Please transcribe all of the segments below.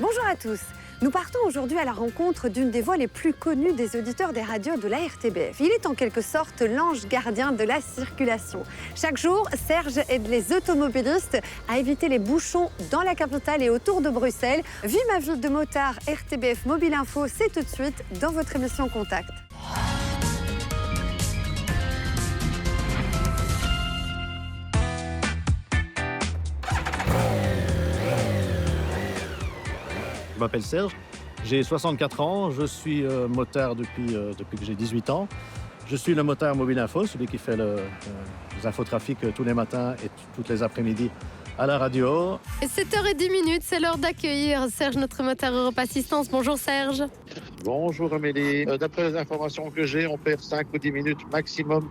Bonjour à tous. Nous partons aujourd'hui à la rencontre d'une des voix les plus connues des auditeurs des radios de la RTBF. Il est en quelque sorte l'ange gardien de la circulation. Chaque jour, Serge aide les automobilistes à éviter les bouchons dans la capitale et autour de Bruxelles. Vie ma vie de motard, RTBF Mobile Info, c'est tout de suite dans votre émission Contact. Je m'appelle Serge, j'ai 64 ans, je suis motard depuis que j'ai 18 ans. Je suis le motard Mobile Info, celui qui fait les infotrafics tous les matins et toutes les après-midi à la radio. 7h10, c'est l'heure d'accueillir Serge, notre motard Europe Assistance. Bonjour Serge. Bonjour Amélie. D'après les informations que j'ai, on perd 5 ou 10 minutes maximum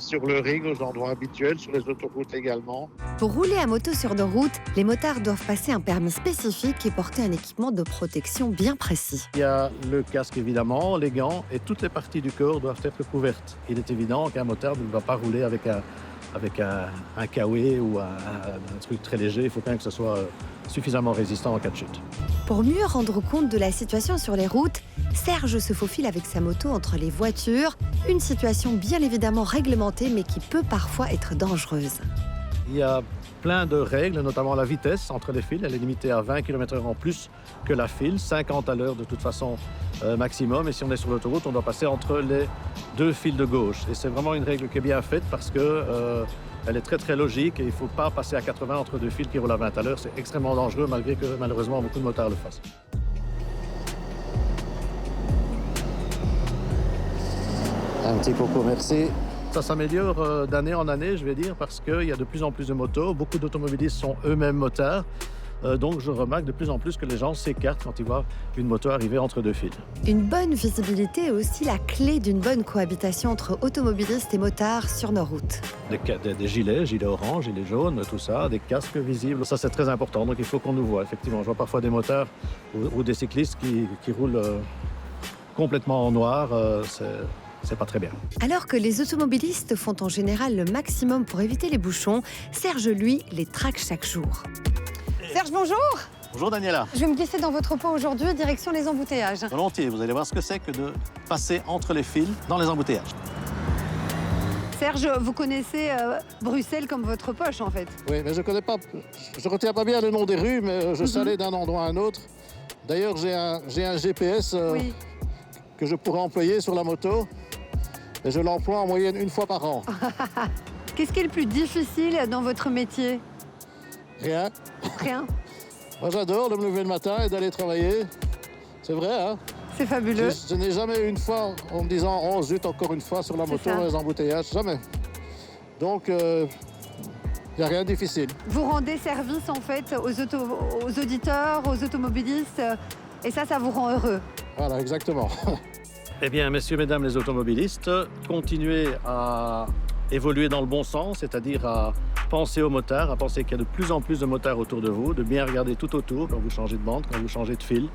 sur le ring, aux endroits habituels, sur les autoroutes également. Pour rouler à moto sur nos routes, les motards doivent passer un permis spécifique et porter un équipement de protection bien précis. Il y a le casque évidemment, les gants et toutes les parties du corps doivent être couvertes. Il est évident qu'un motard ne va pas rouler avec un kawaii ou un truc très léger. Il faut quand même que ce soit suffisamment résistant en cas de chute. Pour mieux rendre compte de la situation sur les routes, Serge se faufile avec sa moto entre les voitures. Une situation bien évidemment réglementée, mais qui peut parfois être dangereuse. Il y a plein de règles, notamment la vitesse entre les fils. Elle est limitée à 20 km/h en plus que la file, 50 à l'heure de toute façon maximum. Et si on est sur l'autoroute, on doit passer entre les deux fils de gauche. Et c'est vraiment une règle qui est bien faite parce que elle est très très logique et il ne faut pas passer à 80 entre deux fils qui roulent à 20 à l'heure. C'est extrêmement dangereux malgré que malheureusement beaucoup de motards le fassent. Un petit coucou, merci. Ça s'améliore d'année en année, je vais dire, parce qu'il y a de plus en plus de motos. Beaucoup d'automobilistes sont eux-mêmes motards. Donc je remarque de plus en plus que les gens s'écartent quand ils voient une moto arriver entre deux fils. Une bonne visibilité est aussi la clé d'une bonne cohabitation entre automobilistes et motards sur nos routes. Des gilets orange, gilets jaunes, tout ça, des casques visibles. Ça, c'est très important, donc il faut qu'on nous voit. Effectivement, je vois parfois des motards ou des cyclistes qui roulent complètement en noir. C'est pas très bien. Alors que les automobilistes font en général le maximum pour éviter les bouchons, Serge, lui, les traque chaque jour. Serge, bonjour. Bonjour Daniela. Je vais me glisser dans votre pot aujourd'hui, direction les embouteillages. Volontiers, vous allez voir ce que c'est que de passer entre les fils dans les embouteillages. Serge, vous connaissez Bruxelles comme votre poche, en fait. Oui, mais je retiens pas bien le nom des rues, mais je sais aller d'un endroit à un autre. D'ailleurs, j'ai un GPS que je pourrais employer sur la moto. Et je l'emploie en moyenne une fois par an. Qu'est-ce qui est le plus difficile dans votre métier? Rien. Rien. Moi, j'adore de me lever le matin et d'aller travailler. C'est vrai, hein? C'est fabuleux. Je n'ai jamais eu une fois en me disant « Oh, zut, encore une fois sur la moto, dans les embouteillages. » Jamais. Donc, il n'y a rien de difficile. Vous rendez service, en fait, aux auditeurs, aux automobilistes. Et ça vous rend heureux. Voilà, exactement. Eh bien, messieurs, mesdames les automobilistes, continuez à évoluer dans le bon sens, c'est-à-dire à penser aux motards, à penser qu'il y a de plus en plus de motards autour de vous, de bien regarder tout autour quand vous changez de bande, quand vous changez de fil,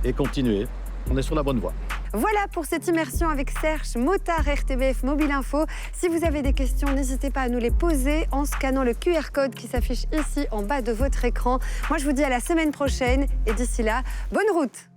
et continuez. On est sur la bonne voie. Voilà pour cette immersion avec Serge, motard RTBF Mobile Info. Si vous avez des questions, n'hésitez pas à nous les poser en scannant le QR code qui s'affiche ici en bas de votre écran. Moi, je vous dis à la semaine prochaine et d'ici là, bonne route!